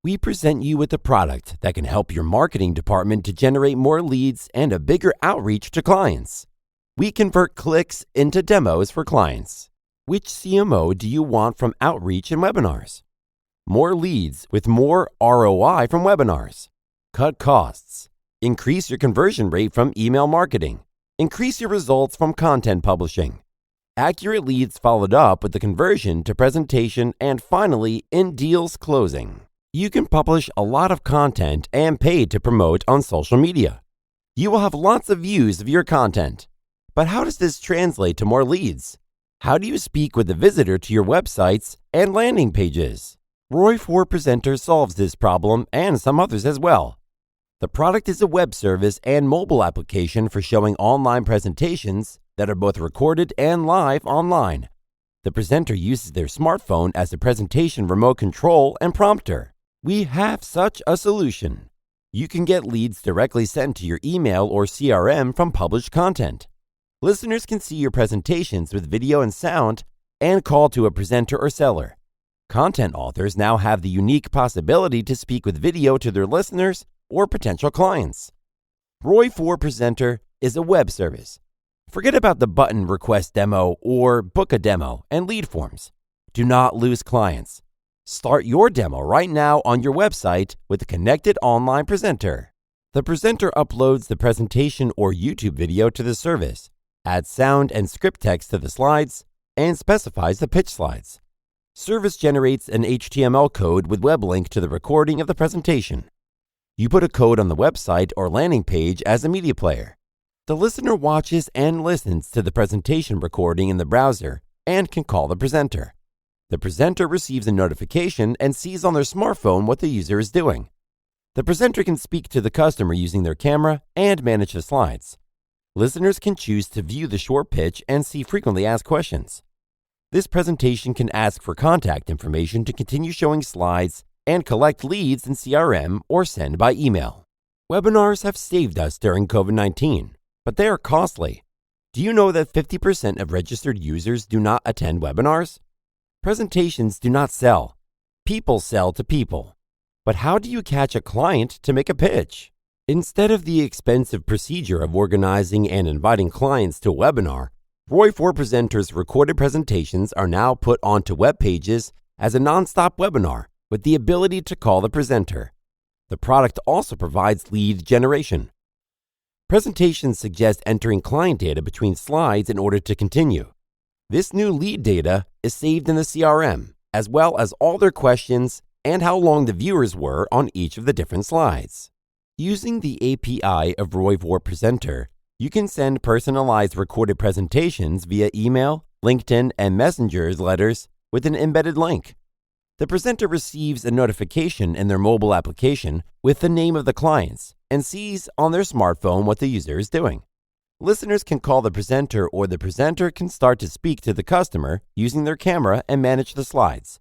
We present you with a product that can help your marketing department to generate more leads and a bigger outreach to clients. We convert clicks into demos for clients. Which CMO do you want from outreach and webinars? More leads with more ROI from webinars. Cut costs. Increase your conversion rate from email marketing. Increase your results from content publishing. Accurate leads followed up with the conversion to presentation, and finally, in deals closing. You can publish a lot of content and pay to promote on social media. You will have lots of views of your content. But how does this translate to more leads? How do you speak with the visitor to your websites and landing pages? ROI4Presenter solves this problem and some others as well. The product is a web service and mobile application for showing online presentations that are both recorded and live online. The presenter uses their smartphone as a presentation remote control and prompter. We have such a solution. You can get leads directly sent to your email or CRM from published content. Listeners can see your presentations with video and sound and call to a presenter or seller. Content authors now have the unique possibility to speak with video to their listeners or potential clients. ROI4Presenter is a web service. Forget about the button request demo or book a demo and lead forms. Do not lose clients. Start your demo right now on your website with a connected online presenter. The presenter uploads the presentation or YouTube video to the service, adds sound and script text to the slides, and specifies the pitch slides. Service generates an HTML code with web link to the recording of the presentation. You put a code on the website or landing page as a media player. The listener watches and listens to the presentation recording in the browser and can call the presenter. The presenter receives a notification and sees on their smartphone what the user is doing. The presenter can speak to the customer using their camera and manage the slides. Listeners can choose to view the short pitch and see frequently asked questions. This presentation can ask for contact information to continue showing slides and collect leads in CRM or send by email. Webinars have saved us during COVID-19, but they are costly. Do you know that 50% of registered users do not attend webinars? Presentations do not sell. People sell to people. But how do you catch a client to make a pitch? Instead of the expensive procedure of organizing and inviting clients to a webinar, ROI4Presenter's recorded presentations are now put onto web pages as a non-stop webinar with the ability to call the presenter. The product also provides lead generation. Presentations suggest entering client data between slides in order to continue. This new lead data is saved in the CRM, as well as all their questions and how long the viewers were on each of the different slides. Using the API of ROI4Presenter, you can send personalized recorded presentations via email, LinkedIn, and Messenger letters with an embedded link. The presenter receives a notification in their mobile application with the name of the clients and sees on their smartphone what the user is doing. Listeners can call the presenter, or the presenter can start to speak to the customer using their camera and manage the slides.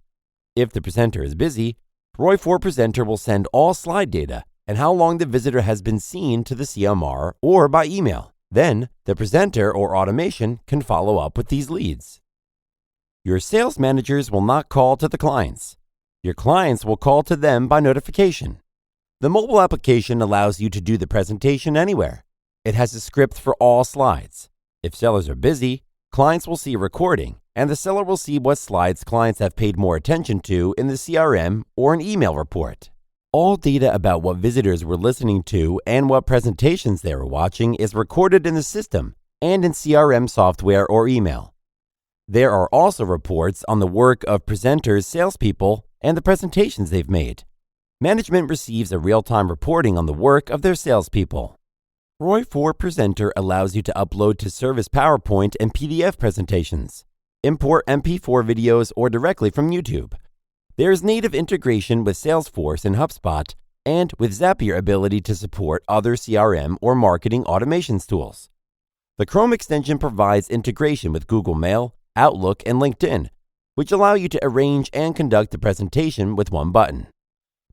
If the presenter is busy, ROI4Presenter will send all slide data and how long the visitor has been seen to the CMR or by email. Then, the presenter or automation can follow up with these leads. Your sales managers will not call to the clients. Your clients will call to them by notification. The mobile application allows you to do the presentation anywhere. It has a script for all slides. If sellers are busy, clients will see a recording, and the seller will see what slides clients have paid more attention to in the CRM or an email report. All data about what visitors were listening to and what presentations they were watching is recorded in the system and in CRM software or email. There are also reports on the work of presenters, salespeople, and the presentations they've made. Management receives a real-time reporting on the work of their salespeople. ROI4Presenter allows you to upload to service PowerPoint and PDF presentations, import MP4 videos, or directly from YouTube. There is native integration with Salesforce and HubSpot, and with Zapier ability to support other CRM or marketing automations tools. The Chrome extension provides integration with Google Mail, Outlook, and LinkedIn, which allow you to arrange and conduct the presentation with one button.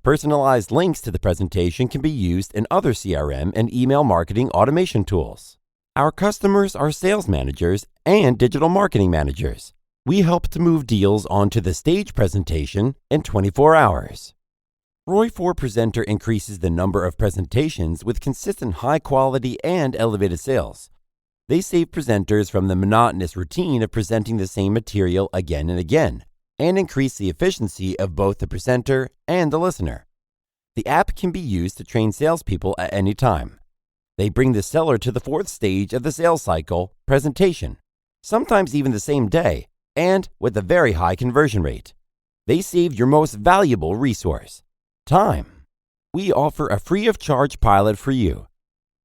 Personalized links to the presentation can be used in other CRM and email marketing automation tools. Our customers are sales managers and digital marketing managers. We help to move deals onto the stage presentation in 24 hours. ROI4Presenter increases the number of presentations with consistent high quality and elevated sales. They save presenters from the monotonous routine of presenting the same material again and again, and increase the efficiency of both the presenter and the listener. The app can be used to train salespeople at any time. They bring the seller to the fourth stage of the sales cycle, presentation, sometimes even the same day, and with a very high conversion rate. They save your most valuable resource, time. We offer a free-of-charge pilot for you.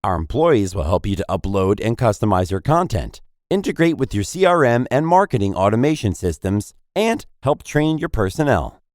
Our employees will help you to upload and customize your content, integrate with your CRM and marketing automation systems, and help train your personnel.